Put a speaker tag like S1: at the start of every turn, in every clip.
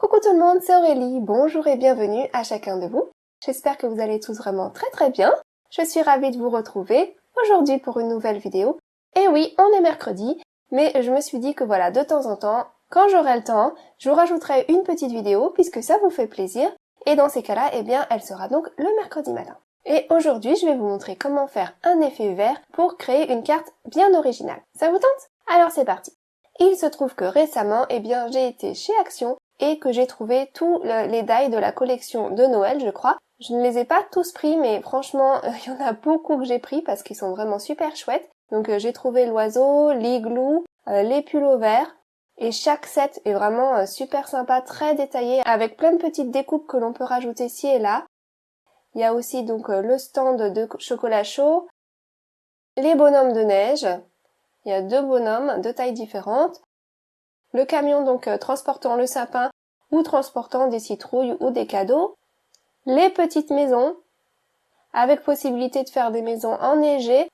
S1: Coucou tout le monde, c'est Aurélie, bonjour et bienvenue à chacun de vous. J'espère que vous allez tous vraiment très bien. Je suis ravie de vous retrouver aujourd'hui pour une nouvelle vidéo. Et oui, on est mercredi, mais je me suis dit que voilà, de temps en temps, quand j'aurai le temps, je vous rajouterai une petite vidéo puisque ça vous fait plaisir. Et dans ces cas-là, eh bien, elle sera donc le mercredi matin. Et aujourd'hui, je vais vous montrer comment faire un effet vert pour créer une carte bien originale. Ça vous tente? Alors c'est parti. Il se trouve que récemment, eh bien, j'ai été chez Action et que j'ai trouvé tous les die de la collection de Noël, je crois. Je ne les ai pas tous pris, mais franchement, il y en a beaucoup que j'ai pris parce qu'ils sont vraiment super chouettes. Donc j'ai trouvé l'oiseau, l'igloo, les pulls verts, et chaque set est vraiment super sympa, très détaillé, avec plein de petites découpes que l'on peut rajouter ci et là. Il y a aussi donc le stand de chocolat chaud, les bonhommes de neige. Il y a deux bonhommes de tailles différentes. Le camion donc transportant le sapin ou transportant des citrouilles ou des cadeaux. Les petites maisons, avec possibilité de faire des maisons enneigées.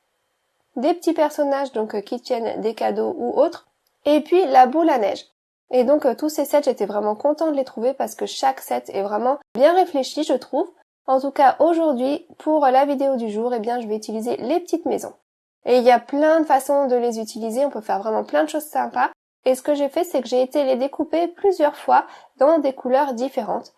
S1: Des petits personnages donc qui tiennent des cadeaux ou autres. Et puis la boule à neige. Et donc tous ces sets, j'étais vraiment contente de les trouver parce que chaque set est vraiment bien réfléchi, je trouve. En tout cas, aujourd'hui, pour la vidéo du jour, eh bien, je vais utiliser les petites maisons. Et il y a plein de façons de les utiliser, on peut faire vraiment plein de choses sympas. Et ce que j'ai fait, c'est que j'ai été les découper plusieurs fois dans des couleurs différentes.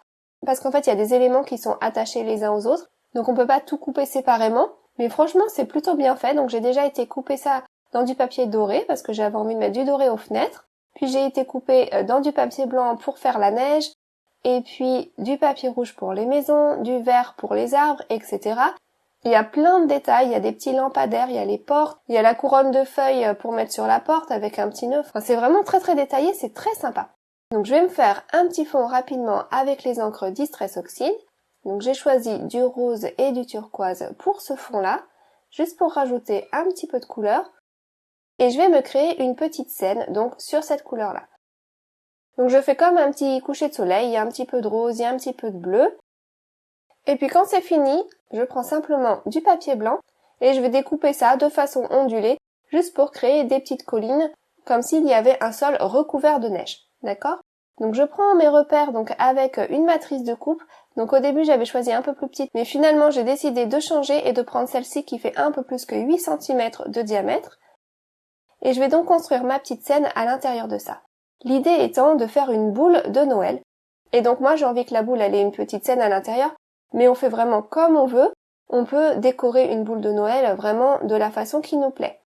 S1: Parce qu'en fait, il y a des éléments qui sont attachés les uns aux autres. Donc on peut pas tout couper séparément. Mais franchement, c'est plutôt bien fait. Donc j'ai déjà été couper ça dans du papier doré parce que j'avais envie de mettre du doré aux fenêtres. Puis j'ai été couper dans du papier blanc pour faire la neige. Et puis du papier rouge pour les maisons, du vert pour les arbres, etc. Il y a plein de détails, il y a des petits lampadaires, il y a les portes, il y a la couronne de feuilles pour mettre sur la porte avec un petit nœud. Enfin, c'est vraiment très détaillé, c'est très sympa. Donc je vais me faire un petit fond rapidement avec les encres Distress Oxide. Donc j'ai choisi du rose et du turquoise pour ce fond-là, juste pour rajouter un petit peu de couleur. Et je vais me créer une petite scène, donc sur cette couleur-là. Donc je fais comme un petit coucher de soleil, il y a un petit peu de rose, il y a un petit peu de bleu. Et puis quand c'est fini, je prends simplement du papier blanc et je vais découper ça de façon ondulée, juste pour créer des petites collines, comme s'il y avait un sol recouvert de neige. D'accord? Donc je prends mes repères donc avec une matrice de coupe. Donc au début j'avais choisi un peu plus petite, mais finalement j'ai décidé de changer et de prendre celle-ci qui fait un peu plus que 8 cm de diamètre. Et je vais donc construire ma petite scène à l'intérieur de ça. L'idée étant de faire une boule de Noël. Et donc moi j'ai envie que la boule elle ait une petite scène à l'intérieur, mais on fait vraiment comme on veut. On peut décorer une boule de Noël vraiment de la façon qui nous plaît.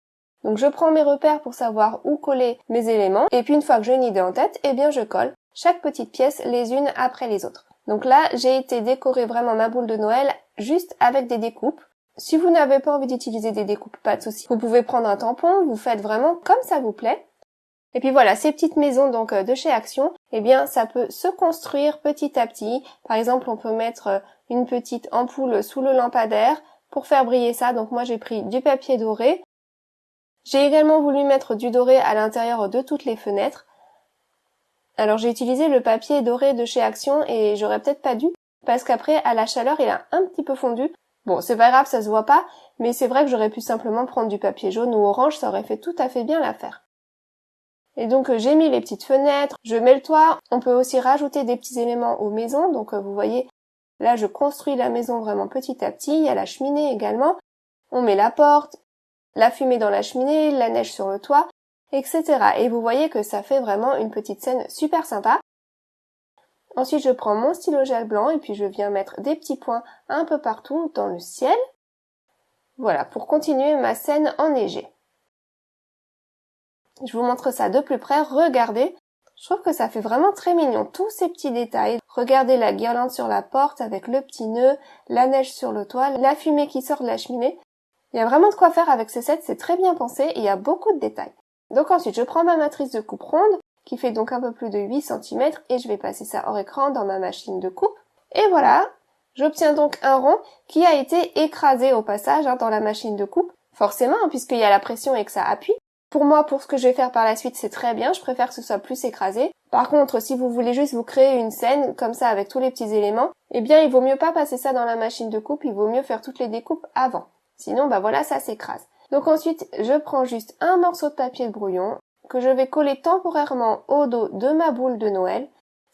S1: Donc je prends mes repères pour savoir où coller mes éléments, et puis une fois que j'ai une idée en tête, eh bien je colle chaque petite pièce les unes après les autres. Donc là, j'ai été décorer vraiment ma boule de Noël juste avec des découpes. Si vous n'avez pas envie d'utiliser des découpes, pas de souci. Vous pouvez prendre un tampon, vous faites vraiment comme ça vous plaît. Et puis voilà, ces petites maisons donc de chez Action, eh bien ça peut se construire petit à petit. Par exemple, on peut mettre une petite ampoule sous le lampadaire pour faire briller ça. Donc moi j'ai pris du papier doré. J'ai également voulu mettre du doré à l'intérieur de toutes les fenêtres. Alors j'ai utilisé le papier doré de chez Action et j'aurais peut-être pas dû parce qu'après à la chaleur il a un petit peu fondu. Bon, c'est pas grave, ça se voit pas, mais c'est vrai que j'aurais pu simplement prendre du papier jaune ou orange, ça aurait fait tout à fait bien l'affaire. Et donc j'ai mis les petites fenêtres, je mets le toit. On peut aussi rajouter des petits éléments aux maisons. Donc vous voyez, là je construis la maison vraiment petit à petit. Il y a la cheminée également. On met la porte, la fumée dans la cheminée, la neige sur le toit, etc. Et vous voyez que ça fait vraiment une petite scène super sympa. Ensuite je prends mon stylo gel blanc et puis je viens mettre des petits points un peu partout dans le ciel. Voilà, pour continuer ma scène enneigée. Je vous montre ça de plus près, regardez. Je trouve que ça fait vraiment très mignon, tous ces petits détails. Regardez la guirlande sur la porte avec le petit nœud, la neige sur le toit, la fumée qui sort de la cheminée. Il y a vraiment de quoi faire avec ce set, c'est très bien pensé et il y a beaucoup de détails. Donc ensuite, je prends ma matrice de coupe ronde, qui fait donc un peu plus de 8 cm, et je vais passer ça hors écran dans ma machine de coupe. Et voilà, j'obtiens donc un rond qui a été écrasé au passage dans la machine de coupe. Forcément, puisqu'il y a la pression et que ça appuie. Pour moi, pour ce que je vais faire par la suite, c'est très bien, je préfère que ce soit plus écrasé. Par contre, si vous voulez juste vous créer une scène, comme ça, avec tous les petits éléments, eh bien, il vaut mieux pas passer ça dans la machine de coupe, il vaut mieux faire toutes les découpes avant. Sinon, bah voilà, ça s'écrase. Donc ensuite, je prends juste un morceau de papier de brouillon, que je vais coller temporairement au dos de ma boule de Noël.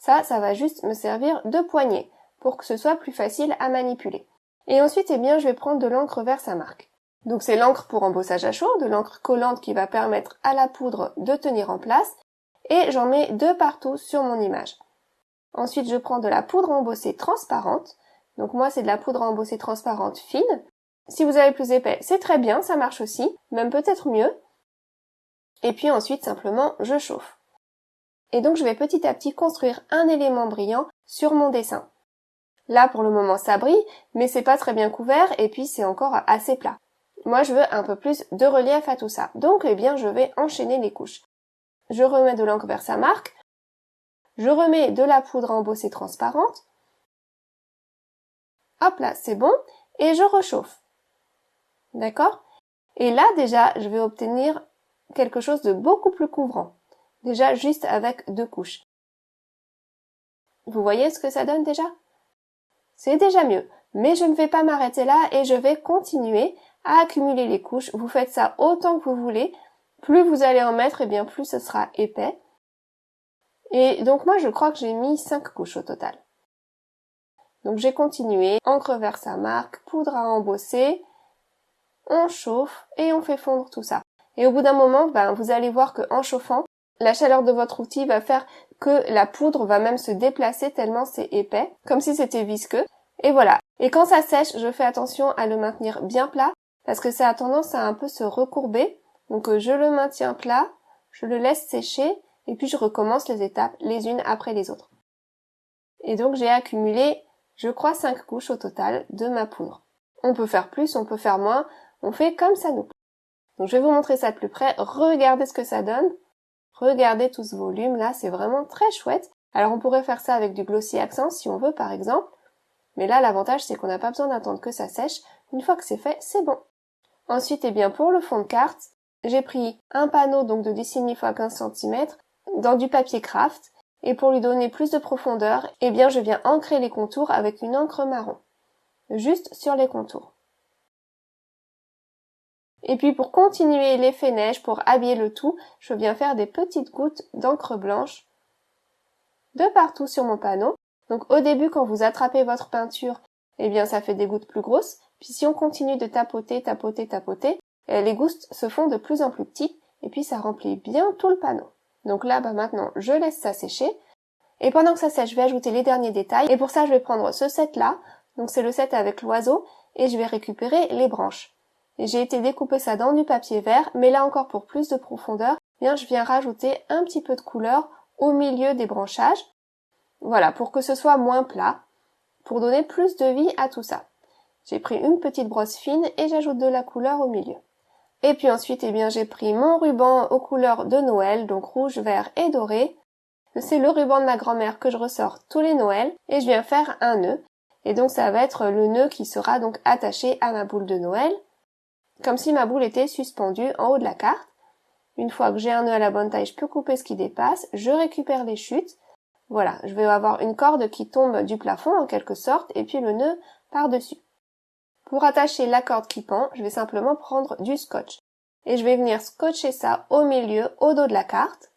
S1: Ça va juste me servir de poignée pour que ce soit plus facile à manipuler. Et ensuite, eh bien, je vais prendre de l'encre Versamark. Donc c'est l'encre pour embossage à chaud, de l'encre collante qui va permettre à la poudre de tenir en place, et j'en mets 2 partout sur mon image. Ensuite, je prends de la poudre embossée transparente. Donc moi, c'est de la poudre embossée transparente fine. Si vous avez plus épais, c'est très bien, ça marche aussi, même peut-être mieux. Et puis ensuite, simplement, je chauffe. Et donc, je vais petit à petit construire un élément brillant sur mon dessin. Là, pour le moment, ça brille, mais c'est pas très bien couvert et puis c'est encore assez plat. Moi, je veux un peu plus de relief à tout ça. Donc, eh bien, je vais enchaîner les couches. Je remets de l'encre Versamark. Je remets de la poudre embossée transparente. Hop là, c'est bon. Et je rechauffe. D'accord? Et là, déjà, je vais obtenir quelque chose de beaucoup plus couvrant. Déjà, juste avec 2 couches. Vous voyez ce que ça donne déjà? C'est déjà mieux. Mais je ne vais pas m'arrêter là et je vais continuer à accumuler les couches. Vous faites ça autant que vous voulez. Plus vous allez en mettre, et bien plus ce sera épais. Et donc moi, je crois que j'ai mis 5 couches au total. Donc j'ai continué. Encre Versamark, poudre à embosser. On chauffe et on fait fondre tout ça. Et au bout d'un moment, vous allez voir qu'en chauffant, la chaleur de votre outil va faire que la poudre va même se déplacer tellement c'est épais, comme si c'était visqueux. Et voilà. Et quand ça sèche, je fais attention à le maintenir bien plat, parce que ça a tendance à un peu se recourber. Donc je le maintiens plat, je le laisse sécher, et puis je recommence les étapes les unes après les autres. Et donc j'ai accumulé, je crois, 5 couches au total de ma poudre. On peut faire plus, on peut faire moins, on fait comme ça nous plaît. Donc je vais vous montrer ça de plus près, regardez ce que ça donne. Regardez tout ce volume là, c'est vraiment très chouette. Alors on pourrait faire ça avec du glossy accent si on veut par exemple. Mais là l'avantage c'est qu'on n'a pas besoin d'attendre que ça sèche. Une fois que c'est fait, c'est bon. Ensuite, eh bien pour le fond de carte, j'ai pris un panneau donc de 10,5 x 15 cm dans du papier craft. Et pour lui donner plus de profondeur, eh bien je viens ancrer les contours avec une encre marron. Juste sur les contours. Et puis pour continuer l'effet neige, pour habiller le tout, je viens faire des petites gouttes d'encre blanche de partout sur mon panneau. Donc au début, quand vous attrapez votre peinture, eh bien ça fait des gouttes plus grosses. Puis si on continue de tapoter, les gouttes se font de plus en plus petites et puis ça remplit bien tout le panneau. Donc là, maintenant, je laisse ça sécher. Et pendant que ça sèche, je vais ajouter les derniers détails. Et pour ça, je vais prendre ce set-là. Donc c'est le set avec l'oiseau et je vais récupérer les branches. J'ai été découper ça dans du papier vert, mais là encore pour plus de profondeur, bien je viens rajouter un petit peu de couleur au milieu des branchages. Voilà, pour que ce soit moins plat, pour donner plus de vie à tout ça. J'ai pris une petite brosse fine et j'ajoute de la couleur au milieu. Et puis ensuite, eh bien j'ai pris mon ruban aux couleurs de Noël, donc rouge, vert et doré. C'est le ruban de ma grand-mère que je ressors tous les Noëls et je viens faire un nœud. Et donc ça va être le nœud qui sera donc attaché à ma boule de Noël. Comme si ma boule était suspendue en haut de la carte. Une fois que j'ai un nœud à la bonne taille, je peux couper ce qui dépasse, je récupère les chutes. Voilà, je vais avoir une corde qui tombe du plafond en quelque sorte et puis le nœud par-dessus. Pour attacher la corde qui pend, je vais simplement prendre du scotch. Et je vais venir scotcher ça au milieu, au dos de la carte.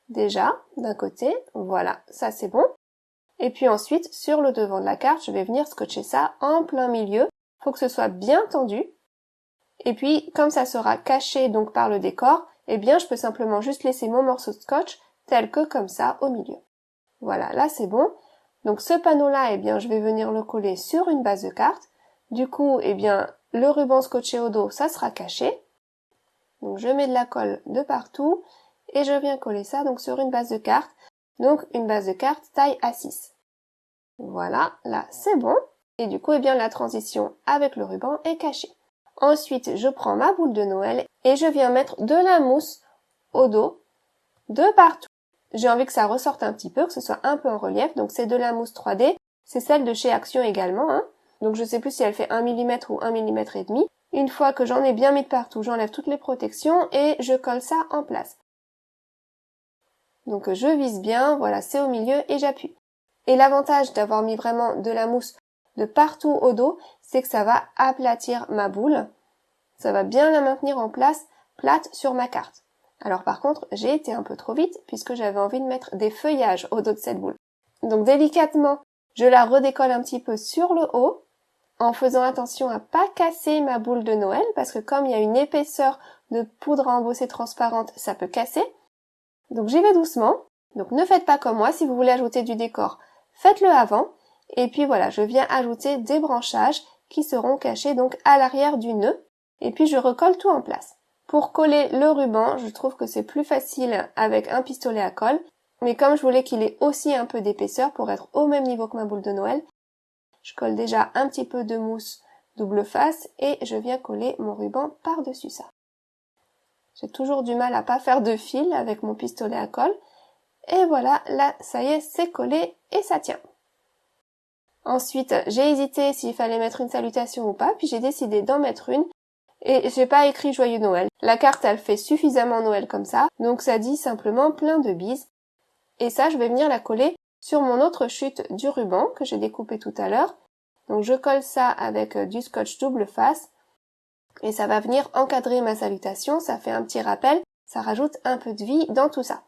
S1: Déjà, d'un côté, voilà, ça c'est bon. Et puis ensuite, sur le devant de la carte, je vais venir scotcher ça en plein milieu. Il faut que ce soit bien tendu. Et puis, comme ça sera caché donc par le décor, eh bien je peux simplement juste laisser mon morceau de scotch tel que comme ça au milieu. Voilà, là c'est bon. Donc ce panneau-là, eh bien je vais venir le coller sur une base de carte. Du coup, eh bien le ruban scotché au dos, ça sera caché. Donc je mets de la colle de partout et je viens coller ça donc sur une base de carte. Donc une base de carte taille A6. Voilà, là c'est bon. Et du coup, eh bien la transition avec le ruban est cachée. Ensuite, je prends ma boule de Noël et je viens mettre de la mousse au dos, de partout. J'ai envie que ça ressorte un petit peu, que ce soit un peu en relief, donc c'est de la mousse 3D. C'est celle de chez Action également, hein. Donc je sais plus si elle fait 1 mm ou 1 mm et demi. Une fois que j'en ai bien mis de partout, j'enlève toutes les protections et je colle ça en place. Donc je vise bien, voilà, c'est au milieu et j'appuie. Et l'avantage d'avoir mis vraiment de la mousse de partout au dos, c'est que ça va aplatir ma boule. Ça va bien la maintenir en place, plate sur ma carte. Alors par contre, j'ai été un peu trop vite puisque j'avais envie de mettre des feuillages au dos de cette boule. Donc délicatement, je la redécolle un petit peu sur le haut, en faisant attention à pas casser ma boule de Noël, parce que comme il y a une épaisseur de poudre à embosser transparente, ça peut casser. Donc j'y vais doucement. Donc ne faites pas comme moi, si vous voulez ajouter du décor, faites-le avant. Et puis voilà, je viens ajouter des branchages qui seront cachés donc à l'arrière du nœud. Et puis je recolle tout en place. Pour coller le ruban, je trouve que c'est plus facile avec un pistolet à colle. Mais comme je voulais qu'il ait aussi un peu d'épaisseur pour être au même niveau que ma boule de Noël, je colle déjà un petit peu de mousse double face et je viens coller mon ruban par-dessus ça. J'ai toujours du mal à pas faire de fil avec mon pistolet à colle. Et voilà, là, ça y est, c'est collé et ça tient. Ensuite, j'ai hésité s'il fallait mettre une salutation ou pas, puis j'ai décidé d'en mettre une. Et j'ai pas écrit Joyeux Noël. La carte, elle fait suffisamment Noël comme ça, donc ça dit simplement plein de bises. Et ça, je vais venir la coller sur mon autre chute du ruban que j'ai découpé tout à l'heure. Donc je colle ça avec du scotch double face. Et ça va venir encadrer ma salutation, ça fait un petit rappel, ça rajoute un peu de vie dans tout ça.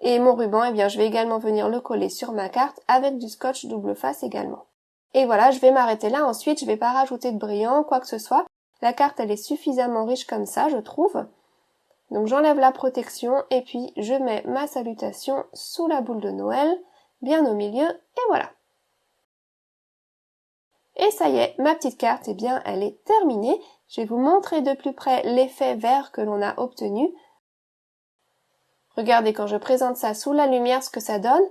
S1: Et mon ruban, eh bien, je vais également venir le coller sur ma carte avec du scotch double face également. Et voilà, je vais m'arrêter là. Ensuite, je vais pas rajouter de brillant, quoi que ce soit. La carte, elle est suffisamment riche comme ça, je trouve. Donc j'enlève la protection et puis je mets ma salutation sous la boule de Noël, bien au milieu, et voilà. Et ça y est, ma petite carte, eh bien, elle est terminée. Je vais vous montrer de plus près l'effet vert que l'on a obtenu. Regardez quand je présente ça sous la lumière ce que ça donne.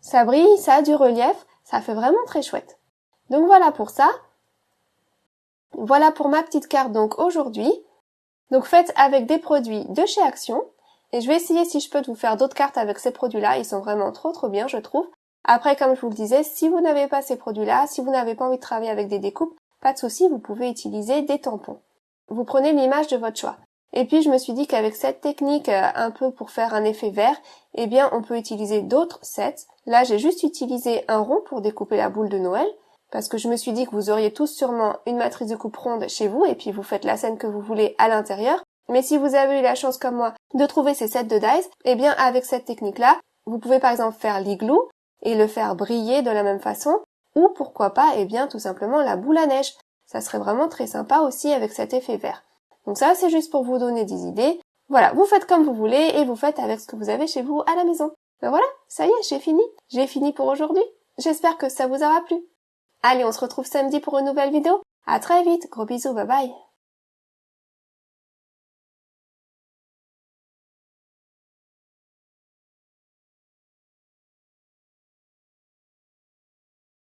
S1: Ça brille, ça a du relief, ça fait vraiment très chouette. Donc voilà pour ça. Voilà pour ma petite carte donc aujourd'hui. Donc faites avec des produits de chez Action. Et je vais essayer si je peux de vous faire d'autres cartes avec ces produits-là. Ils sont vraiment trop bien je trouve. Après comme je vous le disais, si vous n'avez pas ces produits-là, si vous n'avez pas envie de travailler avec des découpes, pas de souci, vous pouvez utiliser des tampons. Vous prenez l'image de votre choix. Et puis je me suis dit qu'avec cette technique un peu pour faire un effet vert, eh bien on peut utiliser d'autres sets. Là j'ai juste utilisé un rond pour découper la boule de Noël, parce que je me suis dit que vous auriez tous sûrement une matrice de coupe ronde chez vous, et puis vous faites la scène que vous voulez à l'intérieur. Mais si vous avez eu la chance comme moi de trouver ces sets de dies, eh bien avec cette technique-là, vous pouvez par exemple faire l'igloo et le faire briller de la même façon, ou pourquoi pas, eh bien tout simplement la boule à neige. Ça serait vraiment très sympa aussi avec cet effet vert. Donc ça, c'est juste pour vous donner des idées. Voilà, vous faites comme vous voulez et vous faites avec ce que vous avez chez vous à la maison. Ben voilà, ça y est, j'ai fini. J'ai fini pour aujourd'hui. J'espère que ça vous aura plu. Allez, on se retrouve samedi pour une nouvelle vidéo. À très vite, gros bisous, bye bye.